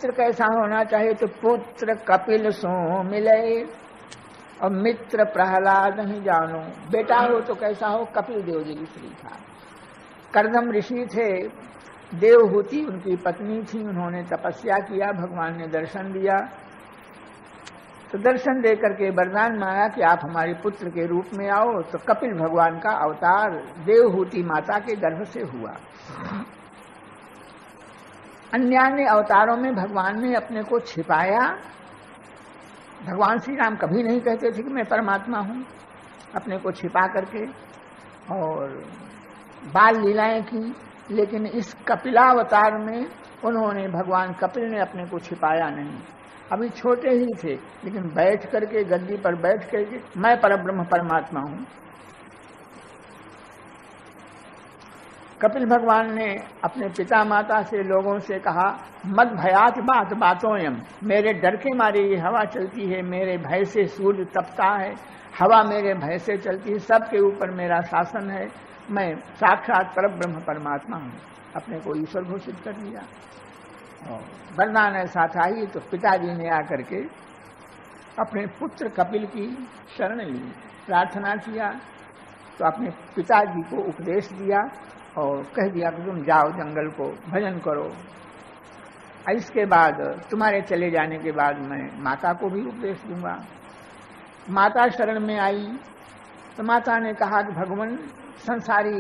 मित्र कैसा होना चाहिए? तो पुत्र कपिल सो मिले और मित्र प्रहलाद नहीं जानो। बेटा हो तो कैसा हो? कपिल देव जी ऋषि था। कर्दम ऋषि थे, देवहूति उनकी पत्नी थी, उन्होंने तपस्या किया, भगवान ने दर्शन दिया। तो दर्शन दे करके वरदान मांगा कि आप हमारे पुत्र के रूप में आओ। तो कपिल भगवान का अवतार देवहूति माता के गर्भ से हुआ। अन्य अवतारों में भगवान ने अपने को छिपाया। भगवान श्री राम कभी नहीं कहते थे कि मैं परमात्मा हूं, अपने को छिपा करके और बाल लीलाएं की। लेकिन इस कपिलावतार में उन्होंने, भगवान कपिल ने अपने को छिपाया नहीं। अभी छोटे ही थे, लेकिन बैठ करके गद्दी पर बैठ करके मैं परब्रह्म परमात्मा हूं। कपिल भगवान ने अपने पिता माता से, लोगों से कहा, मद भयात बात बातोयम, मेरे डर के मारे ये हवा चलती है, मेरे भय से सूर्य तपता है, हवा मेरे भय से चलती है, सबके ऊपर मेरा शासन है, मैं साक्षात परब्रह्म परमात्मा हूं। अपने को ईश्वर घोषित कर लिया। और वरदान ऐसा चाहिए तो पिताजी ने आकर के अपने पुत्र कपिल की शरण ली, प्रार्थना किया। तो अपने पिताजी को उपदेश दिया और कह दिया कि तुम जाओ जंगल को भजन करो। इसके बाद तुम्हारे चले जाने के बाद मैं माता को भी उपदेश दूंगा। माता शरण में आई तो माता ने कहा कि भगवान, संसारी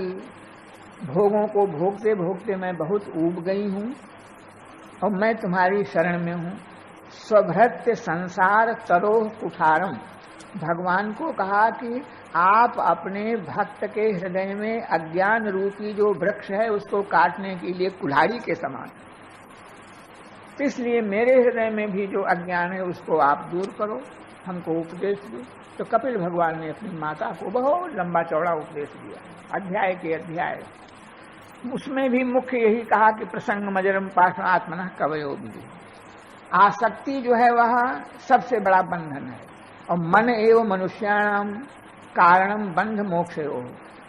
भोगों को भोगते भोगते मैं बहुत ऊब गई हूं और मैं तुम्हारी शरण में हूं। स्वभृत्य संसार तरोह कुठारम, भगवान को कहा कि आप अपने भक्त के हृदय में अज्ञान रूपी जो वृक्ष है उसको काटने के लिए कुल्हाड़ी के समान, इसलिए मेरे हृदय में भी जो अज्ञान है उसको आप दूर करो, हमको उपदेश दो। तो कपिल भगवान ने अपनी माता को बहुत लंबा चौड़ा उपदेश दिया, अध्याय के अध्याय। उसमें भी मुख्य यही कहा कि प्रसंग मजरम पाषाणात्मनः कवयो भी, आसक्ति जो है वह सबसे बड़ा बंधन है। और मन एवं मनुष्याणाम कारणम बंध मोक्षयो,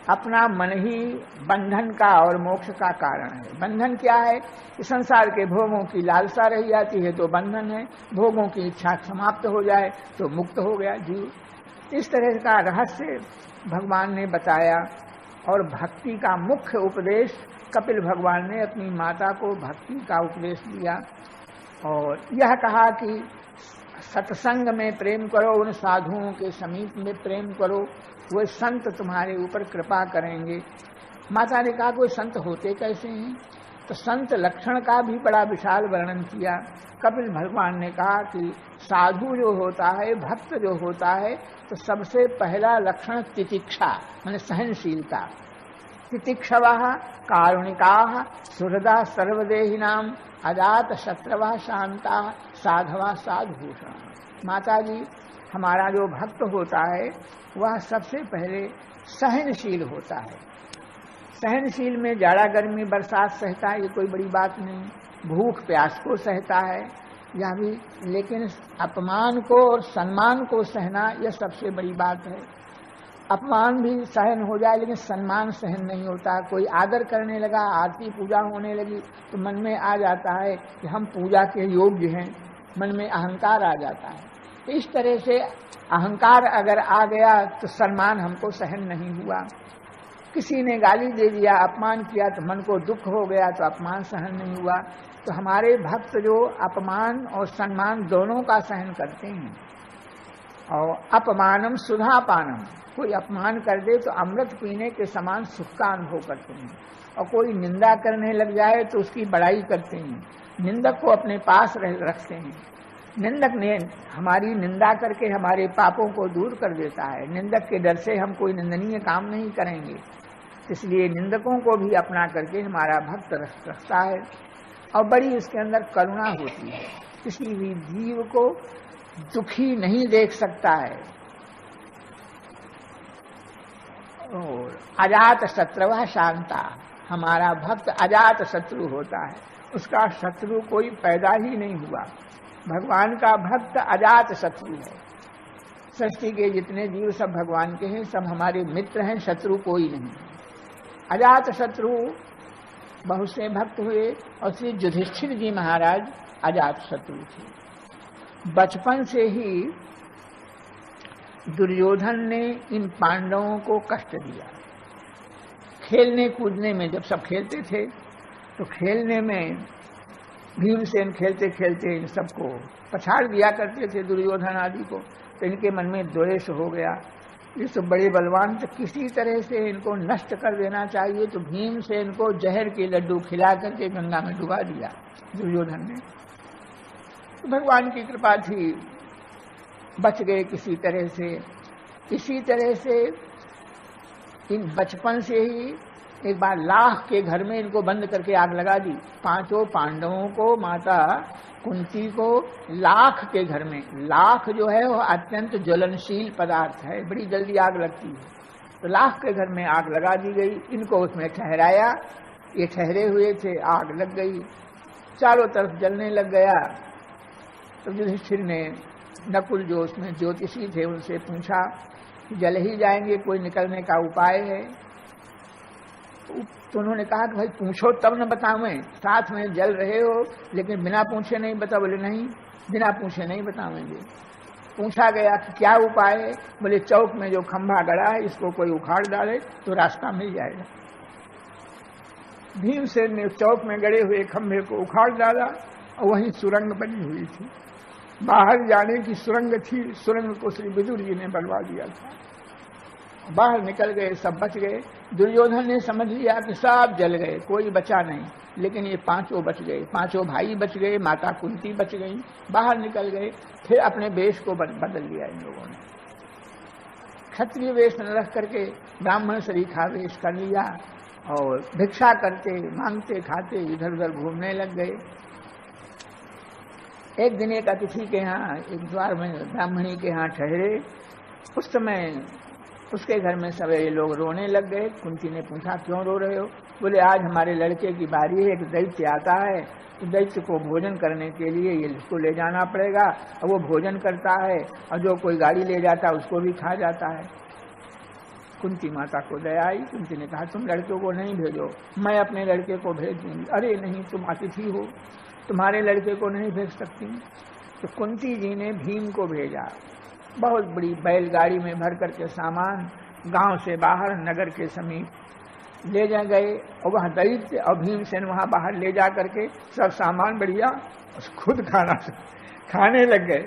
अपना मन ही बंधन का और मोक्ष का कारण है। बंधन क्या है कि संसार के भोगों की लालसा रह जाती है तो बंधन है, भोगों की इच्छा समाप्त हो जाए तो मुक्त हो गया जीव। इस तरह का रहस्य भगवान ने बताया। और भक्ति का मुख्य उपदेश कपिल भगवान ने अपनी माता को भक्ति का उपदेश दिया और यह कहा कि सत्संग में प्रेम करो, उन साधुओं के समीप में प्रेम करो, वे संत तुम्हारे ऊपर कृपा करेंगे। माता ने कहा कोई संत होते कैसे हैं? तो संत लक्षण का भी बड़ा विशाल वर्णन किया। कपिल भगवान ने कहा कि साधु जो होता है, भक्त जो होता है, तो सबसे पहला लक्षण तितिक्षा, माने सहनशीलता। तितिक्षवः कारुणिकाः सुहृदा सर्वदेहिनाम अजात शत्रवः शांता साधवा साधुभूषण। माता जी, हमारा जो भक्त होता है वह सबसे पहले सहनशील होता है। सहनशील में जाड़ा गर्मी बरसात सहता है, ये कोई बड़ी बात नहीं। भूख प्यास को सहता है यह भी, लेकिन अपमान को और सम्मान को सहना यह सबसे बड़ी बात है। अपमान भी सहन हो जाए लेकिन सम्मान सहन नहीं होता। कोई आदर करने लगा, आरती पूजा होने लगी तो मन में आ जाता है कि हम पूजा के योग्य हैं, मन में अहंकार आ जाता है। इस तरह से अहंकार अगर आ गया तो सम्मान हमको सहन नहीं हुआ। किसी ने गाली दे दिया, अपमान किया तो मन को दुख हो गया तो अपमान सहन नहीं हुआ। तो हमारे भक्त जो अपमान और सम्मान दोनों का सहन करते हैं। और अपमानम सुधापानम, कोई अपमान कर दे तो अमृत पीने के समान सुख का अनुभव करते हैं। और कोई निंदा करने लग जाए तो उसकी बड़ाई करते हैं, निंदक को अपने पास रखते हैं। निंदक ने हमारी निंदा करके हमारे पापों को दूर कर देता है। निंदक के डर से हम कोई निंदनीय काम नहीं करेंगे, इसलिए निंदकों को भी अपना करके हमारा भक्त रखता है। और बड़ी उसके अंदर करुणा होती है, किसी भी जीव को दुखी नहीं देख सकता है। और अजात शत्रुवः शांता, हमारा भक्त अजात शत्रु होता है, उसका शत्रु कोई पैदा ही नहीं हुआ। भगवान का भक्त अजात शत्रु है। सृष्टि के जितने जीव सब भगवान के हैं, सब हमारे मित्र हैं, शत्रु कोई नहीं। अजात शत्रु बहुत से भक्त हुए और श्री युधिष्ठिर जी महाराज अजात शत्रु थे। बचपन से ही दुर्योधन ने इन पांडवों को कष्ट दिया। खेलने कूदने में, जब सब खेलते थे तो खेलने में भीमसेन खेलते खेलते इन सबको पछाड़ दिया करते थे, दुर्योधन आदि को। तो इनके मन में द्वेष हो गया, ये सब बड़े बलवान, तो किसी तरह से इनको नष्ट कर देना चाहिए। तो भीमसेन को जहर के लड्डू खिला करके गंगा में डुबा दिया दुर्योधन ने। तो भगवान की कृपा थी, बच गए किसी तरह से। इसी तरह से इन बचपन से ही एक बार लाख के घर में इनको बंद करके आग लगा दी। पांचों पांडवों को, माता कुंती को लाख के घर में, लाख जो है वो अत्यंत ज्वलनशील पदार्थ है, बड़ी जल्दी आग लगती है। तो लाख के घर में आग लगा दी गई, इनको उसमें ठहराया, ये ठहरे हुए थे, आग लग गई, चारों तरफ जलने लग गया। तो युधिष्ठिर ने नकुल जो उसमें ज्योतिषी थे उनसे पूछा कि जल ही जाएंगे, कोई निकलने का उपाय है? तो उन्होंने कहा कि भाई पूछो तब न बतावें, साथ में जल रहे हो लेकिन बिना पूछे नहीं बता। बोले नहीं, बिना पूछे नहीं बतावेंगे। पूछा गया कि क्या उपाय है? बोले चौक में जो खंभा गड़ा है इसको कोई उखाड़ डाले तो रास्ता मिल जाएगा। भीमसेन ने चौक में गड़े हुए खंभे को उखाड़ डाला और वहीं सुरंग बनी हुई थी, बाहर जाने की सुरंग थी। सुरंग को श्री विदुर जी ने बनवा दिया था। बाहर निकल गए, सब बच गए। दुर्योधन ने समझ लिया कि सब जल गए, कोई बचा नहीं, लेकिन ये पांचों बच गए, पांचों भाई बच गए, माता कुंती बच गई, बाहर निकल गए। फिर अपने वेश को बदल लिया इन लोगों ने, क्षत्रिय वेश न रख करके ब्राह्मण सरीखा वेश कर लिया और भिक्षा करते, मांगते, खाते इधर उधर घूमने लग गए। एक दिन एक अतिथि के यहाँ, एक द्वार में ब्राह्मणी के यहाँ ठहरे। उस समय उसके घर में सवेरे लोग रोने लग गए। कुंती ने पूछा क्यों रो रहे हो? बोले आज हमारे लड़के की बारी है, एक दैत्य आता है, तो दैत्य को भोजन करने के लिए ये इसको ले जाना पड़ेगा, और वो भोजन करता है और जो कोई गाड़ी ले जाता है उसको भी खा जाता है। कुंती माता को दया आई। कुंती ने कहा तुम लड़के को नहीं भेजो, मैं अपने लड़के को भेज दूंगी। अरे नहीं, तुम अतिथि हो, तुम्हारे लड़के को नहीं भेज सकती। तो कुंती जी ने भीम को भेजा, बहुत बड़ी बैलगाड़ी में भर करके सामान गांव से बाहर नगर के समीप ले जा गए। और वह दैत्य और भीमसेन वहां बाहर ले जा करके सब सामान बढ़िया खुद खाने लग गए।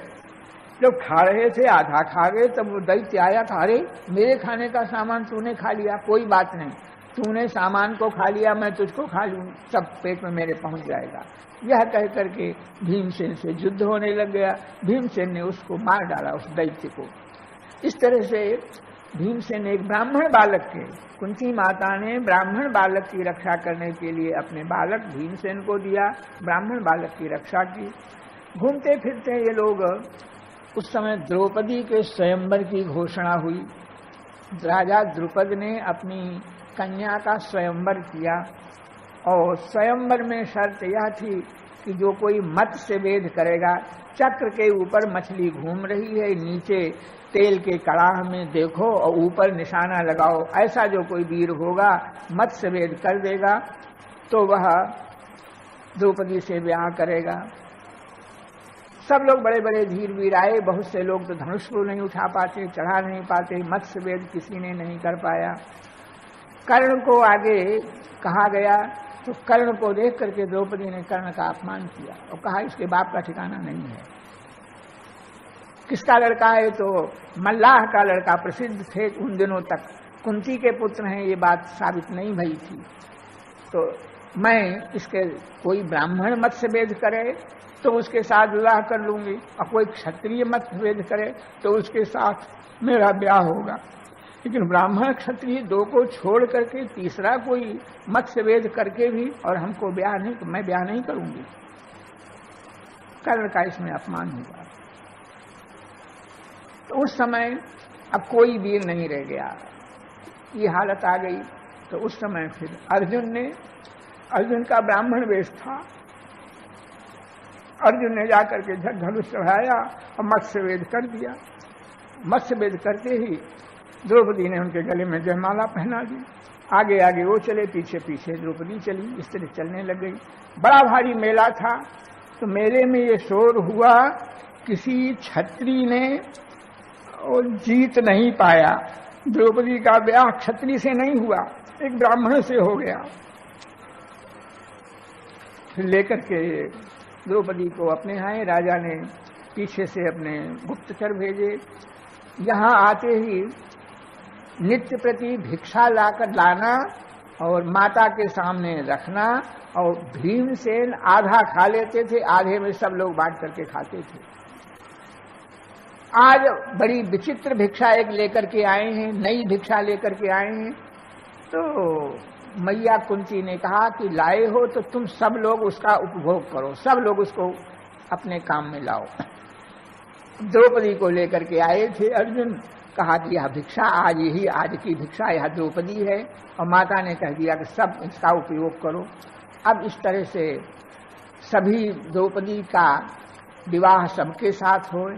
जब खा रहे थे, आधा खा गए, तब वो दैत्य आया था, अरे मेरे खाने का सामान तूने खा लिया, कोई बात नहीं, तूने सामान को खा लिया, मैं तुझको खा लूँ, सब पेट में मेरे पहुंच जाएगा। यह कह करके भीमसेन से युद्ध होने लग गया। भीमसेन ने उसको मार डाला, उस दैत्य को। इस तरह से भीमसेन ने एक ब्राह्मण बालक के, कुंती माता ने ब्राह्मण बालक की रक्षा करने के लिए अपने बालक भीमसेन को दिया, ब्राह्मण बालक की रक्षा की। घूमते फिरते ये लोग, उस समय द्रौपदी के स्वयंवर की घोषणा हुई। राजा द्रुपद ने अपनी कन्या का स्वयंवर किया और स्वयंवर में शर्त यह थी कि जो कोई मत्स्य वेद करेगा, चक्र के ऊपर मछली घूम रही है, नीचे तेल के कड़ाह में देखो और ऊपर निशाना लगाओ, ऐसा जो कोई वीर होगा मत्स्य वेद कर देगा तो वह द्रौपदी से ब्याह करेगा। सब लोग बड़े बड़े धीर वीर आए, बहुत से लोग तो धनुष को नहीं उठा पाते, चढ़ा नहीं पाते, मत्स्य वेद किसी ने नहीं कर पाया। कर्ण को आगे कहा गया तो कर्ण को देख करके द्रौपदी ने कर्ण का अपमान किया और कहा इसके बाप का ठिकाना नहीं है। किसका लड़का है? तो मल्लाह का लड़का, प्रसिद्ध थे उन दिनों तक, कुंती के पुत्र हैं, ये बात साबित नहीं भई थी। तो मैं इसके, कोई ब्राह्मण मत्स्य वेद करे तो उसके साथ विवाह कर लूंगी, और कोई क्षत्रिय मत्स्य वेद करे तो उसके साथ मेरा ब्याह होगा, लेकिन ब्राह्मण क्षत्रिय दो को छोड़ करके तीसरा कोई मत्स्य वेद करके भी और हमको ब्याह नहीं, तो मैं ब्याह नहीं करूंगी। कर्ण का इसमें अपमान हुआ। तो उस समय अब कोई वीर नहीं रह गया, ये हालत आ गई। तो उस समय फिर अर्जुन का ब्राह्मण वेश था, अर्जुन ने जाकर के धनुष चढ़ाया और मत्स्य वेद कर दिया। मत्स्य वेद करते ही द्रौपदी ने उनके गले में जयमाला पहना दी। आगे आगे वो चले, पीछे पीछे द्रौपदी चली, इस तरह चलने लग गई। बड़ा भारी मेला था, तो मेले में ये शोर हुआ, किसी क्षत्रिय ने और जीत नहीं पाया। द्रौपदी का ब्याह क्षत्रिय से नहीं हुआ, एक ब्राह्मण से हो गया। फिर लेकर के द्रौपदी को अपने आए, राजा ने पीछे से अपने गुप्तचर भेजे। यहाँ आते ही नित्य प्रति भिक्षा लाकर लाना और माता के सामने रखना, और भीमसेन आधा खा लेते थे, आधे में सब लोग बांट करके खाते थे। आज बड़ी विचित्र भिक्षा एक लेकर के आए हैं, नई भिक्षा लेकर के आए हैं। तो मैया कुंती ने कहा कि लाए हो तो तुम सब लोग उसका उपभोग करो, सब लोग उसको अपने काम में लाओ। द्रौपदी को लेकर के आए थे अर्जुन, कहा कि यह भिक्षा आज यही आज की भिक्षा यह द्रौपदी है, और माता ने कह दिया कि सब इसका उपयोग करो। अब इस तरह से सभी द्रौपदी का विवाह सबके साथ हो।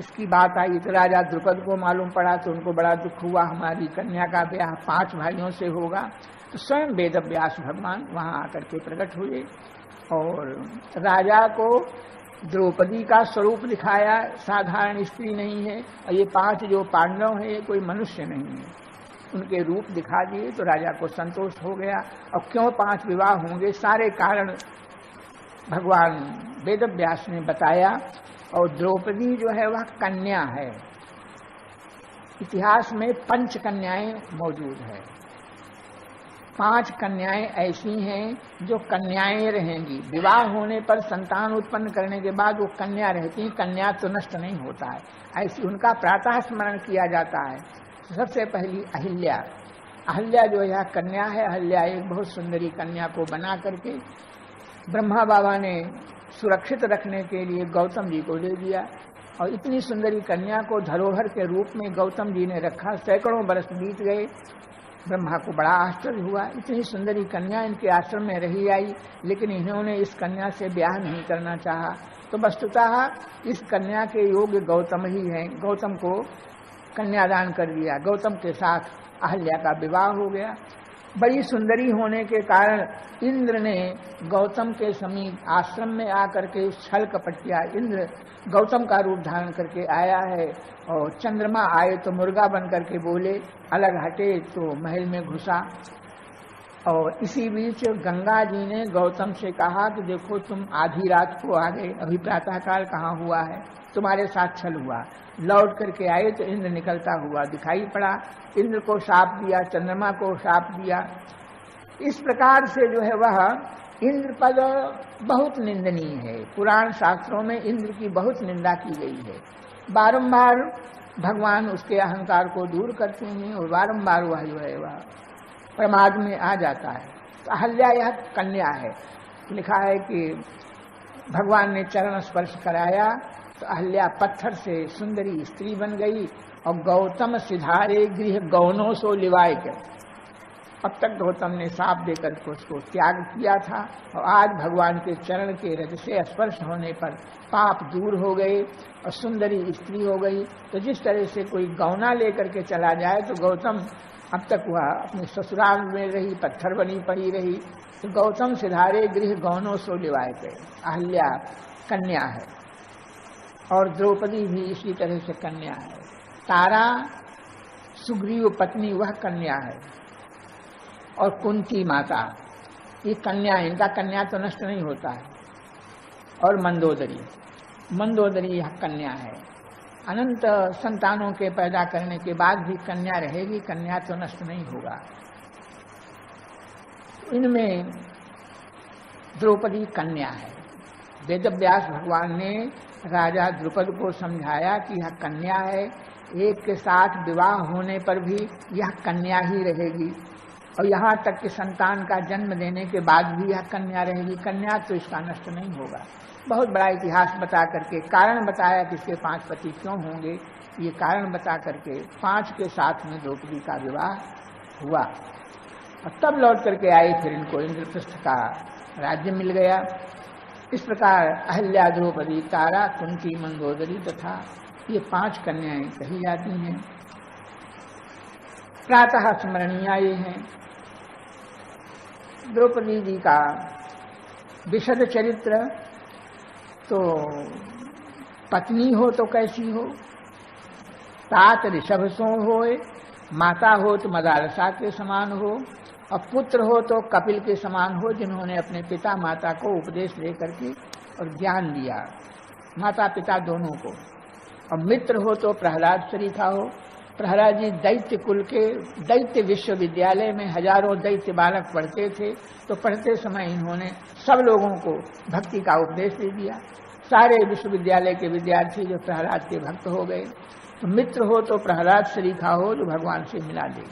इसकी बात आई तो राजा द्रुपद को मालूम पड़ा, तो उनको बड़ा दुख हुआ, हमारी कन्या का ब्याह 5 भाइयों से होगा। तो स्वयं वेद व्यास भगवान वहां आकर के प्रकट हुए और राजा को द्रौपदी का स्वरूप दिखाया। साधारण स्त्री नहीं है, और ये 5 जो पांडव हैं ये कोई मनुष्य नहीं है, उनके रूप दिखा दिए। तो राजा को संतोष हो गया। और क्यों 5 विवाह होंगे, सारे कारण भगवान वेद व्यास ने बताया। और द्रौपदी जो है वह कन्या है। इतिहास में 5 कन्याएं मौजूद है। 5 कन्याएं ऐसी हैं जो कन्याएं रहेंगी, विवाह होने पर संतान उत्पन्न करने के बाद वो कन्या रहती हैं, कन्या तो नष्ट नहीं होता है, ऐसी उनका प्रातः स्मरण किया जाता है। सबसे पहली अहिल्या। अहिल्या जो यह कन्या है, अहिल्या एक बहुत सुंदरी कन्या को बना करके ब्रह्मा बाबा ने सुरक्षित रखने के लिए गौतम जी को दे दिया। और इतनी सुंदरी कन्या को धरोहर के रूप में गौतम जी ने रखा। सैकड़ों बरस बीत गए, ब्रह्मा को बड़ा आश्चर्य हुआ, इतनी सुंदरी कन्या इनके आश्रम में रही आई, लेकिन इन्होंने इस कन्या से ब्याह नहीं करना चाहा। तो वस्तुतः इस कन्या के योग्य गौतम ही हैं। गौतम को कन्यादान कर दिया, गौतम के साथ अहल्या का विवाह हो गया। बड़ी सुंदरी होने के कारण इंद्र ने गौतम के समीप आश्रम में आकर के छल कपट किया। इंद्र गौतम का रूप धारण करके आया है, और चंद्रमा आए तो मुर्गा बन करके बोले, अलग हटे तो महल में घुसा। और इसी बीच गंगा जी ने गौतम से कहा कि देखो तुम आधी रात को आ गए, अभी प्रातःकाल कहाँ हुआ है, तुम्हारे साथ छल हुआ। लौट करके आए तो इंद्र निकलता हुआ दिखाई पड़ा। इंद्र को शाप दिया, चंद्रमा को शाप दिया। इस प्रकार से जो है वह इंद्र पद बहुत निंदनीय है। पुराण शास्त्रों में इंद्र की बहुत निंदा की गई है। बारंबार भगवान उसके अहंकार को दूर करते हैं और बारंबार वह जो है वह प्रमाद में आ जाता है। तो अहल्या यह कन्या है। लिखा है कि भगवान ने चरण स्पर्श कराया तो अहल्या पत्थर से सुंदरी स्त्री बन गई। और गौतम सिधारे गृह गौनों सो लिवाए के, अब तक गौतम ने साप देकर के उसको त्याग किया था, और आज भगवान के चरण के रज से स्पर्श होने पर पाप दूर हो गए और सुंदरी स्त्री हो गई। तो जिस तरह से कोई गौना लेकर के चला जाए, तो गौतम अब तक वह अपने ससुराल में रही, पत्थर बनी पड़ी रही। तो गौतम सिधारे गृह गौनों सो लिवाए के, अहल्या कन्या है और द्रौपदी भी इसी तरह से कन्या है। तारा सुग्रीव पत्नी वह कन्या है, और कुंती माता ये कन्या है, इनका कन्या तो नष्ट नहीं होता है। और मंदोदरी यह कन्या है। अनंत संतानों के पैदा करने के बाद भी कन्या रहेगी, कन्या तो नष्ट नहीं होगा। इनमें द्रौपदी कन्या है। वेदव्यास भगवान ने राजा द्रुपद को समझाया कि यह कन्या है, एक के साथ विवाह होने पर भी यह कन्या ही रहेगी, और यहाँ तक कि संतान का जन्म देने के बाद भी यह कन्या रहेगी। कन्या तो इसका नष्ट नहीं होगा। बहुत बड़ा इतिहास बता करके कारण बताया कि इसके 5 पति क्यों होंगे, ये कारण बता करके 5 के साथ में द्रौपदी का विवाह हुआ। और तब लौट करके आए, फिर इनको इंद्रप्रस्थ का राज्य मिल गया। इस प्रकार अहल्या, द्रौपदी, तारा, कुंती, मंदोदरी तथा ये 5 कन्याएं कही जाती हैं। प्रातः स्मरणीय ये हैं। द्रौपदी जी का विशद चरित्र तो पत्नी हो तो कैसी हो, तात ऋषभ सो होए, माता हो तो मदालसा के समान हो, और पुत्र हो तो कपिल के समान हो, जिन्होंने अपने पिता माता को उपदेश लेकर के और ज्ञान दिया, माता पिता दोनों को। और मित्र हो तो प्रहलाद सरीखा हो। प्रहलाद जी दैत्य कुल के दैत्य विश्वविद्यालय में हजारों दैत्य बालक पढ़ते थे, तो पढ़ते समय इन्होंने सब लोगों को भक्ति का उपदेश दे दिया। सारे विश्वविद्यालय के विद्यार्थी जो प्रहलाद के भक्त हो गए। तो मित्र हो तो प्रहलाद सरीखा हो, जो भगवान से मिला दे।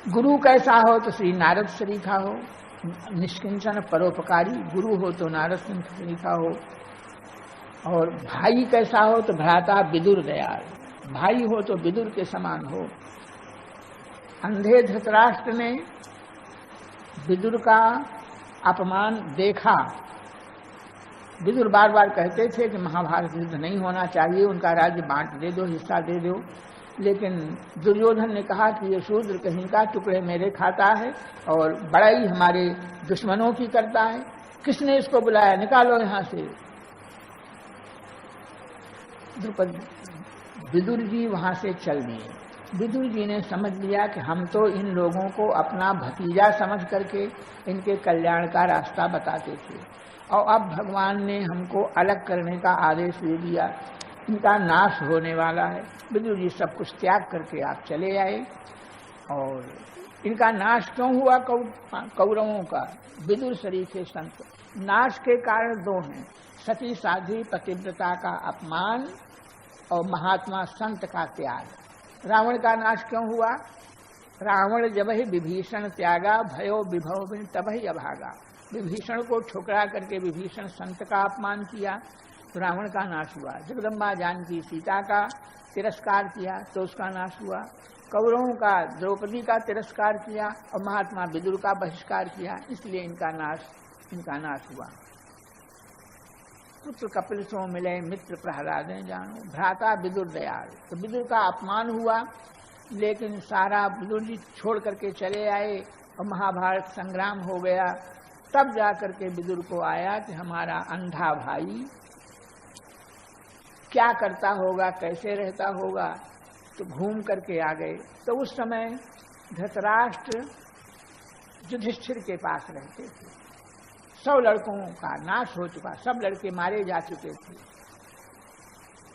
गुरु कैसा हो तो श्री नारद सरीखा हो, निष्किंचन परोपकारी गुरु हो तो नारद सरीखा हो। और भाई कैसा हो तो भ्राता विदुर दयाल, भाई हो तो विदुर के समान हो। अंधे धृतराष्ट्र ने विदुर का अपमान देखा। विदुर बार बार कहते थे कि महाभारत युद्ध नहीं होना चाहिए, उनका राज्य बांट दे दो, हिस्सा दे दो। लेकिन दुर्योधन ने कहा कि ये शूद्र कहीं का टुकड़े मेरे खाता है और बड़ाई हमारे दुश्मनों की करता है। किसने इसको बुलाया, निकालो यहां से। विदुर जी वहां से चल दिए। विदुर जी ने समझ लिया कि हम तो इन लोगों को अपना भतीजा समझ करके इनके कल्याण का रास्ता बताते थे, और अब भगवान ने हमको अलग करने का आदेश दे दिया, इनका नाश होने वाला है। विदुर जी सब कुछ त्याग करके आप चले आए। और इनका नाश क्यों हुआ कौरवों का? विदुर सरीखे संत। नाश के कारण दो हैं, सती साध्वी पतिव्रता का अपमान और महात्मा संत का त्याग। रावण का नाश क्यों हुआ? रावण जब ही विभीषण त्यागा, भयो विभव बिन तबहि अभागा। विभीषण को ठुकरा करके विभीषण संत का अपमान किया तो रावण का नाश हुआ। जगदम्बा जानकी सीता का तिरस्कार किया तो उसका नाश हुआ। कौरवों का द्रौपदी का तिरस्कार किया और महात्मा विदुर का बहिष्कार किया, इसलिए इनका नाश हुआ। पुत्र कपिल सो मिले, मित्र प्रहलादें जानो, भ्राता विदुर दयाल। तो विदुर का अपमान हुआ, लेकिन सारा विदुर जी छोड़ करके चले आए और महाभारत संग्राम हो गया। तब जाकर के विदुर को आया कि हमारा अंधा भाई क्या करता होगा, कैसे रहता होगा। तो घूम करके आ गए। तो उस समय धृतराष्ट्र युधिष्ठिर के पास रहते थे। 100 लड़कों का नाश हो चुका, सब लड़के मारे जा चुके थे।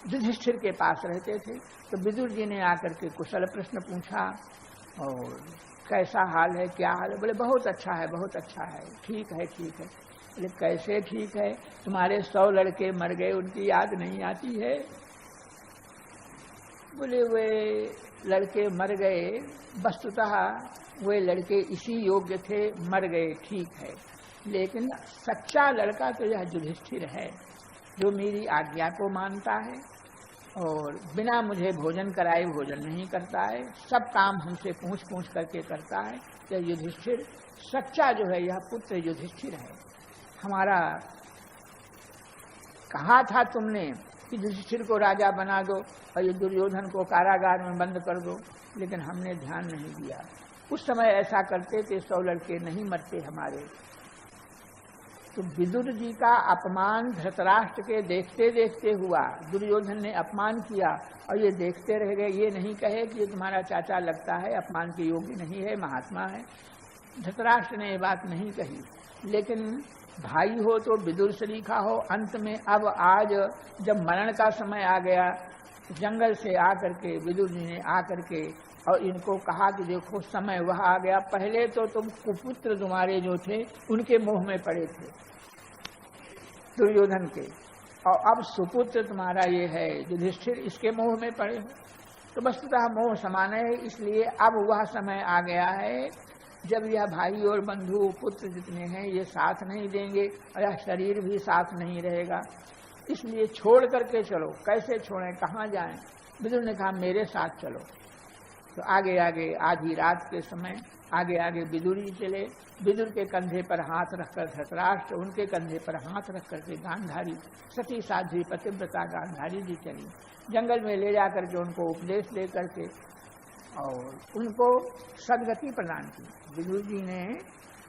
युधिष्ठिर के पास रहते थे। तो विदुर जी ने आकर के कुशल प्रश्न पूछा, और कैसा हाल है, क्या हाल है? बोले बहुत अच्छा है, बहुत अच्छा है, ठीक है, ठीक है। बोले कैसे ठीक है? तुम्हारे 100 लड़के मर गए, उनकी याद नहीं आती है? बोले वे लड़के मर गए, वस्तुतः वे लड़के इसी योग्य थे, मर गए, ठीक है, लेकिन सच्चा लड़का तो यह युधिष्ठिर है, जो मेरी आज्ञा को मानता है और बिना मुझे भोजन कराए भोजन नहीं करता है, सब काम हमसे पूछ पूछ करके करता है। यह युधिष्ठिर सच्चा जो है, यह पुत्र युधिष्ठिर है। हमारा कहा था तुमने कि युधिष्ठिर को राजा बना दो और ये दुर्योधन को कारागार में बंद कर दो, लेकिन हमने ध्यान नहीं दिया। उस समय ऐसा करते थे 100 लड़के नहीं मरते हमारे। तो विदुर जी का अपमान धृतराष्ट्र के देखते देखते हुआ। दुर्योधन ने अपमान किया और ये देखते रह गए, ये नहीं कहे कि ये तुम्हारा चाचा लगता है, अपमान के योग्य नहीं है, महात्मा है। धृतराष्ट्र ने ये बात नहीं कही, लेकिन भाई हो तो विदुर सरीखा हो। अंत में अब आज जब मरण का समय आ गया, जंगल से आकर के विदुर जी ने आकर के और इनको कहा कि देखो समय वह आ गया, पहले तो तुम कुपुत्र तुम्हारे जो थे उनके मोह में पड़े थे दुर्योधन के, और अब सुपुत्र तुम्हारा ये है युधिष्ठिर, इसके मोह में पड़े हो। तो वस्तुतः मोह समान है, इसलिए अब वह समय आ गया है जब यह भाई और बंधु पुत्र जितने हैं ये साथ नहीं देंगे और यह शरीर भी साथ नहीं रहेगा, इसलिए छोड़ करके चलो। कैसे छोड़ें, कहाँ जाएं? विदुर ने कहा मेरे साथ चलो। तो आगे आगे आधी रात के समय आगे आगे विदुर ही चले। विदुर के कंधे पर हाथ रखकर धृतराष्ट्र, उनके कंधे पर हाथ रख करके गांधारी, सती साध्वी पतिव्रता गांधारी जी चली। जंगल में ले जाकर के उनको उपदेश दे करके और उनको सदगति प्रदान की। विदुर जी ने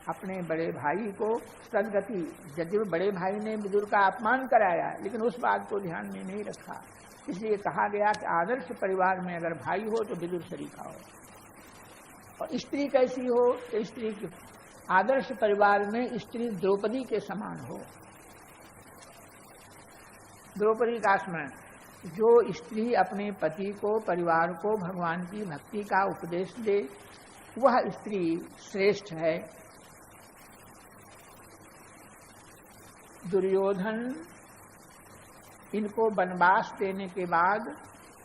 अपने बड़े भाई को सदगति, यद्यपि बड़े भाई ने विदुर का अपमान कराया लेकिन उस बात को ध्यान में नहीं रखा। इसलिए कहा गया कि आदर्श परिवार में अगर भाई हो तो विदुर शरीका हो, और स्त्री कैसी हो तो स्त्री की आदर्श परिवार में स्त्री द्रौपदी के समान हो। द्रौपदी का स्मरण, जो स्त्री अपने पति को, परिवार को भगवान की भक्ति का उपदेश दे वह स्त्री श्रेष्ठ है। दुर्योधन इनको वनवास देने के बाद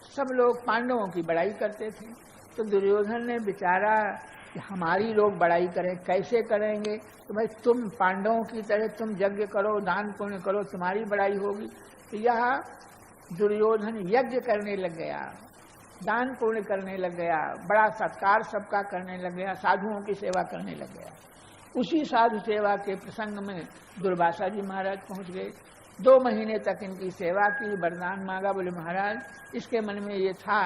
सब लोग पांडवों की बड़ाई करते थे, तो दुर्योधन ने बेचारा कि हमारी लोग बड़ाई करें, कैसे करेंगे? तो भाई तुम पांडवों की तरह तुम यज्ञ करो, दान पुण्य करो, तुम्हारी बड़ाई होगी। तो यह दुर्योधन यज्ञ करने लग गया, दान पुण्य करने लग गया, बड़ा सत्कार सबका करने लग गया, साधुओं की सेवा करने लग गया। उसी साधु सेवा के प्रसंग में दुर्वासा जी महाराज पहुंच गए। 2 महीने तक इनकी सेवा की, वरदान मांगा। बोले महाराज इसके मन में ये था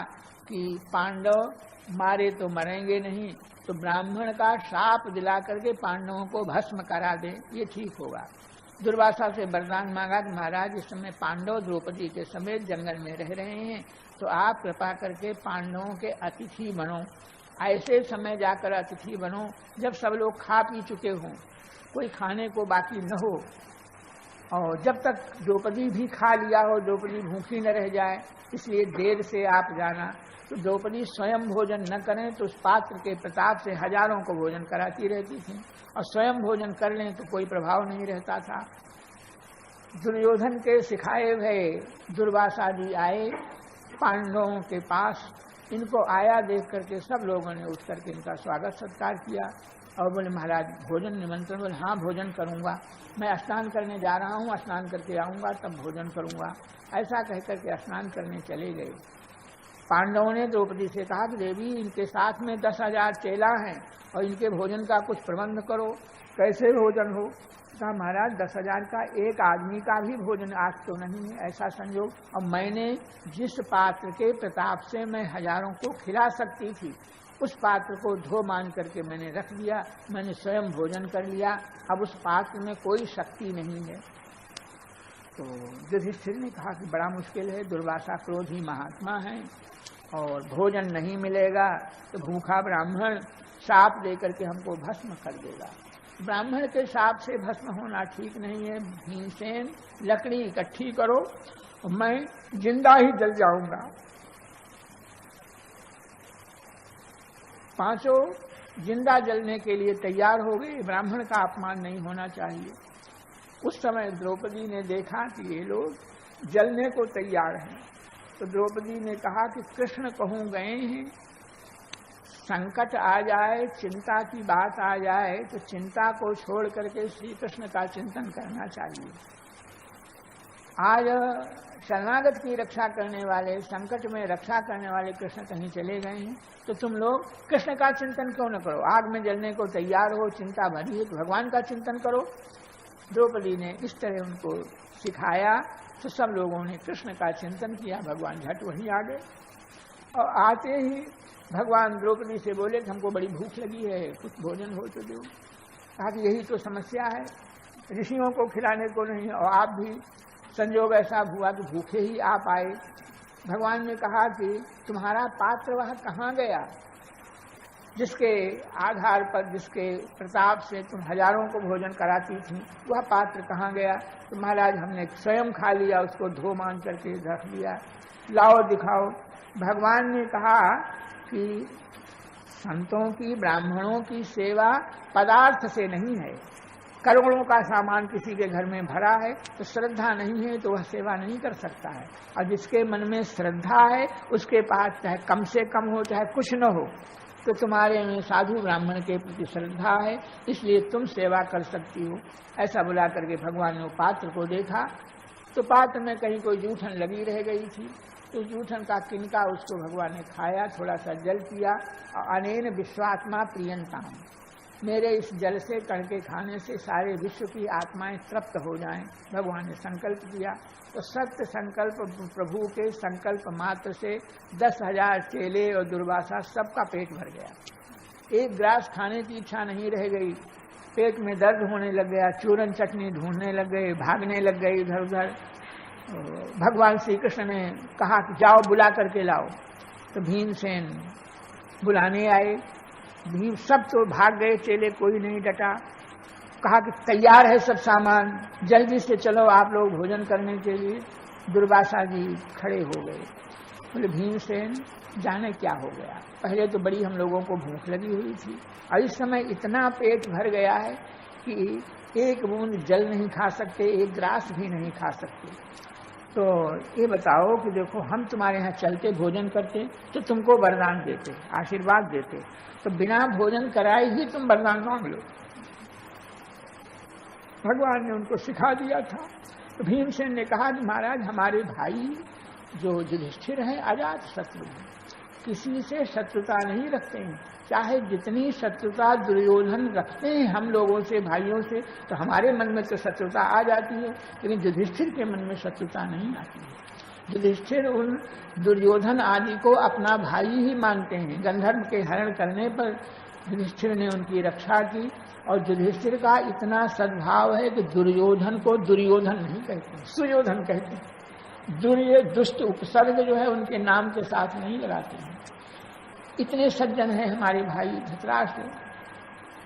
कि पांडव मारे तो मरेंगे नहीं, तो ब्राह्मण का शाप दिला करके पांडवों को भस्म करा दे, ये ठीक होगा। दुर्वासा से वरदान मांगा कि महाराज इस समय पांडव द्रौपदी के समेत जंगल में रह रहे हैं, तो आप कृपा करके पांडवों के अतिथि बनो। ऐसे समय जाकर अतिथि बनो जब सब लोग खा पी चुके हों, कोई खाने को बाकी न हो, और जब तक द्रौपदी भी खा लिया हो, द्रौपदी भूखी न रह जाए, इसलिए देर से आप जाना। तो द्रौपदी स्वयं भोजन न करें तो उस पात्र के प्रताप से हजारों को भोजन कराती रहती थी, और स्वयं भोजन कर लें तो कोई प्रभाव नहीं रहता था। दुर्योधन के सिखाए हुए दुर्वासा जी आए पांडवों के पास। इनको आया देख करके सब लोगों ने उठ करके इनका स्वागत सत्कार किया और बोले महाराज भोजन निमंत्रण। बोले हाँ भोजन करूंगा, मैं स्नान करने जा रहा हूँ, स्नान करके आऊंगा तब भोजन करूंगा। ऐसा कहकर के स्नान करने चले गए। पांडवों ने द्रौपदी से कहा कि देवी इनके साथ में 10,000 चेला हैं और इनके भोजन का कुछ प्रबंध करो, कैसे भोजन हो? कहा महाराज 10,000 का एक आदमी का भी भोजन आज तो नहीं है, ऐसा संयोग। और मैंने जिस पात्र के प्रताप से मैं हजारों को खिला सकती थी उस पात्र को धो मान करके मैंने रख दिया, मैंने स्वयं भोजन कर लिया, अब उस पात्र में कोई शक्ति नहीं है। तो युधिष्ठिर ने कहा कि बड़ा मुश्किल है, दुर्वासा क्रोधी महात्मा है और भोजन नहीं मिलेगा तो भूखा ब्राह्मण शाप देकर के हमको भस्म कर देगा। ब्राह्मण के शाप से भस्म होना ठीक नहीं है। भीमसेन लकड़ी इकट्ठी करो, मैं जिंदा ही जल जाऊंगा। 5 जिंदा जलने के लिए तैयार हो गए। ब्राह्मण का अपमान नहीं होना चाहिए। उस समय द्रौपदी ने देखा कि ये लोग जलने को तैयार हैं, तो द्रौपदी ने कहा कि कृष्ण कहूं गए हैं, संकट आ जाए, चिंता की बात आ जाए तो चिंता को छोड़ करके श्री कृष्ण का चिंतन करना चाहिए। आज शरणागत की रक्षा करने वाले, संकट में रक्षा करने वाले कृष्ण कहीं चले गए हैं, तो तुम लोग कृष्ण का चिंतन क्यों न करो? आग में जलने को तैयार हो, चिंता भरी है, तो भगवान का चिंतन करो। द्रौपदी ने इस तरह उनको सिखाया तो सब लोगों ने कृष्ण का चिंतन किया। भगवान झट वहीं आ गए और आते ही भगवान द्रौपदी से बोले कि हमको बड़ी भूख लगी है, कुछ भोजन हो तो दो। कहा कि यही तो समस्या है, ऋषियों को खिलाने को नहीं और आप भी संयोग ऐसा हुआ कि भूखे ही आप आए। भगवान ने कहा कि तुम्हारा पात्र वह कहाँ गया जिसके आधार पर, जिसके प्रताप से तुम हजारों को भोजन कराती थी, वह पात्र कहाँ गया? तो महाराज हमने स्वयं खा लिया, उसको धो मान करके रख दिया, लाओ दिखाओ। भगवान ने कहा कि संतों की, ब्राह्मणों की सेवा पदार्थ से नहीं है। करोड़ों का सामान किसी के घर में भरा है तो श्रद्धा नहीं है तो वह सेवा नहीं कर सकता है। और जिसके मन में श्रद्धा है उसके पास चाहे कम से कम हो चाहे कुछ न हो, तो तुम्हारे में साधु ब्राह्मण के प्रति श्रद्धा है, इसलिए तुम सेवा कर सकती हो। ऐसा बुला करके भगवान ने पात्र को देखा तो पात्र में कहीं कोई जूठन लगी रह गई थी, तो जूठन का किनका उसको भगवान ने खाया, थोड़ा सा जल पिया। अनेन विश्वात्मा प्रियंताम, मेरे इस जल से कड़के खाने से सारे विश्व की आत्माएं तृप्त हो जाएं, भगवान ने संकल्प किया। तो सत्य संकल्प, प्रभु के संकल्प मात्र से 10,000 चेले और दुर्वासा सबका पेट भर गया। एक ग्रास खाने की इच्छा नहीं रह गई। पेट में दर्द होने लग गया, चूरन चटनी ढूंढने लग गए, भागने लग गए इधर उधर। भगवान श्री कृष्ण ने कहा कि जाओ बुला करके लाओ। तो भीमसेन बुलाने आए। भीम सब तो भाग गए, चेले कोई नहीं डटा। कहा कि तैयार है सब सामान, जल्दी से चलो आप लोग भोजन करने के लिए। दुर्वासा जी खड़े हो गए, बोले भीमसेन जाने क्या हो गया, पहले तो बड़ी हम लोगों को भूख लगी हुई थी और इस समय इतना पेट भर गया है कि एक बूंद जल नहीं खा सकते, एक ग्रास भी नहीं खा सकते। तो ये बताओ कि देखो हम तुम्हारे यहाँ चलते भोजन करते तो तुमको वरदान देते, आशीर्वाद देते, तो बिना भोजन कराए ही तुम वरदान मांग लो। भगवान ने उनको सिखा दिया था। तो भीमसेन ने कहा कि महाराज हमारे भाई जो युधिष्ठिर हैं अजात शत्रु हैं, किसी से शत्रुता नहीं रखते हैं, चाहे जितनी शत्रुता दुर्योधन रखते हैं हम लोगों से, भाइयों से, तो हमारे मन में तो शत्रुता आ जाती है, लेकिन युधिष्ठिर के मन में शत्रुता नहीं आती है। युधिष्ठिर उन दुर्योधन आदि को अपना भाई ही मानते हैं। गंधर्व के हरण करने पर युधिष्ठिर ने उनकी रक्षा की और युधिष्ठिर का इतना सद्भाव है कि दुर्योधन को दुर्योधन नहीं कहते, सुयोधन कहते हैं। दुष्ट उपसर्ग जो है उनके नाम के साथ नहीं लगाते हैं। इतने सज्जन हैं हमारे भाई धृतराष्ट्र,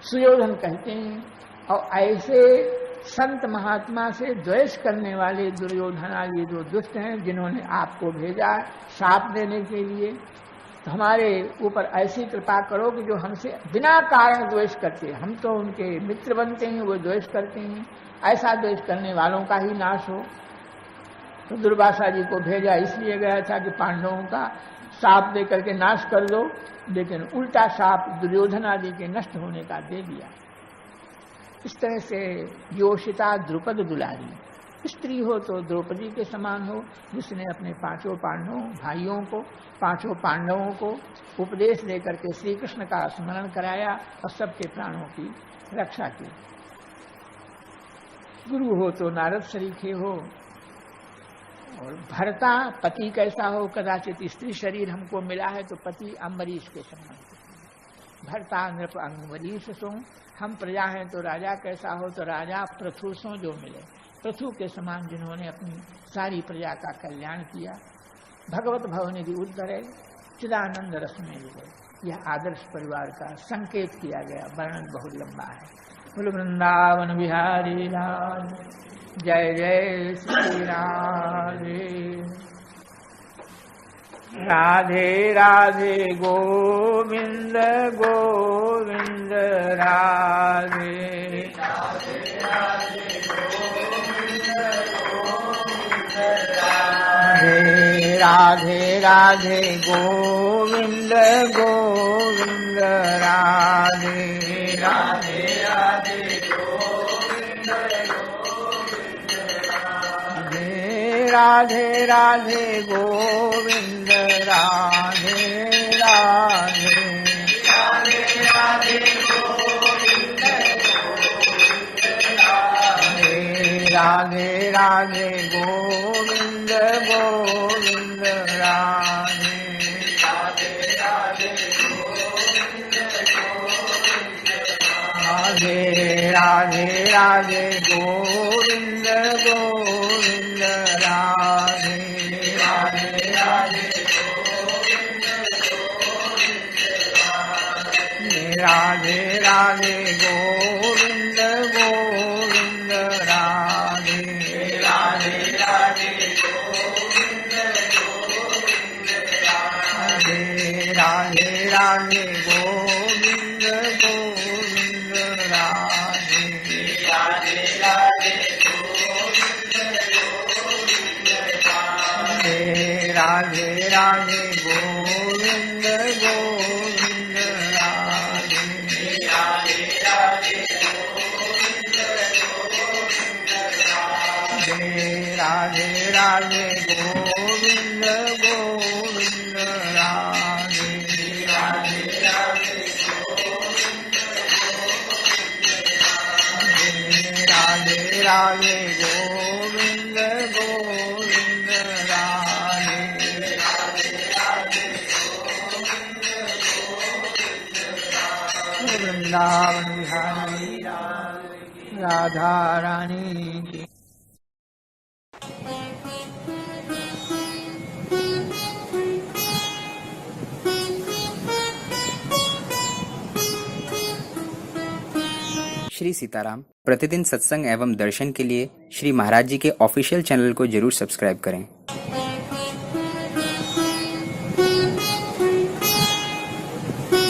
सुयोधन कहते हैं। और ऐसे संत महात्मा से द्वेष करने वाले दुर्योधन आदि जो दुष्ट हैं, जिन्होंने आपको भेजा शाप देने के लिए, तो हमारे ऊपर ऐसी कृपा करो कि जो हमसे बिना कारण द्वेष करते, हम तो उनके मित्र बनते हैं, वो द्वेष करते हैं, ऐसा द्वेष करने वालों का ही नाश हो। तो दुर्वासा जी को भेजा इसलिए गया था कि पांडवों का शाप दे करके नाश कर दो, लेकिन उल्टा शाप दुर्योधन आदि के नष्ट होने का दे दिया। इस तरह से योषिता द्रुपद दुलारी, स्त्री हो तो द्रौपदी के समान हो, जिसने अपने पांचों पांडवों को उपदेश देकर के श्री कृष्ण का स्मरण कराया और सबके प्राणों की रक्षा की। गुरु हो तो नारद सरीखे हो, और भरता पति कैसा हो, कदाचित स्त्री शरीर हमको मिला है तो पति अम्बरीश के समान। भरता नृप अम्बरीश सो, हम प्रजा हैं तो राजा कैसा हो, तो राजा पृथु सो जो मिले, पृथु के समान जिन्होंने अपनी सारी प्रजा का कल्याण किया। भगवत भवनिधि उद्धरे चिदानंद रस में गए। यह आदर्श परिवार का संकेत किया गया, वर्णन बहुत लंबा है। बोलो वृंदावन बिहारी लाल, जय जय श्री राधे राधे राधे गोविंद गोविंद राधे राधे राधे गोविंद गोविंद राधे राधे राधे गोविंद गोविंद राधे राधे गोविंद राधे राधे राधे राधे गोविंद राधे राधे गोविंद गोविंद राधे राधे राधे गोविंद गोविंद राधे राधे राधे राधे राधे गोविंद गोविंद राधे राधे राधे गोविंद गोविंद राधे राधे राधे गोविंद गोविंद राधे राधे राधे गोविंद गोविंद राधे राधे गोविंद गोविंद राधे राधे राधे गोविंद गोविंद राधे राधे गोविंद गोविंद राधे राधे राधे राधे राधे गोविंद गोविंद राधे राधे राधे वृंदावन बिहारी राधा रानी की। श्री सीताराम प्रतिदिन सत्संग एवं दर्शन के लिए श्री महाराज जी के ऑफिशियल चैनल को जरूर सब्सक्राइब करें।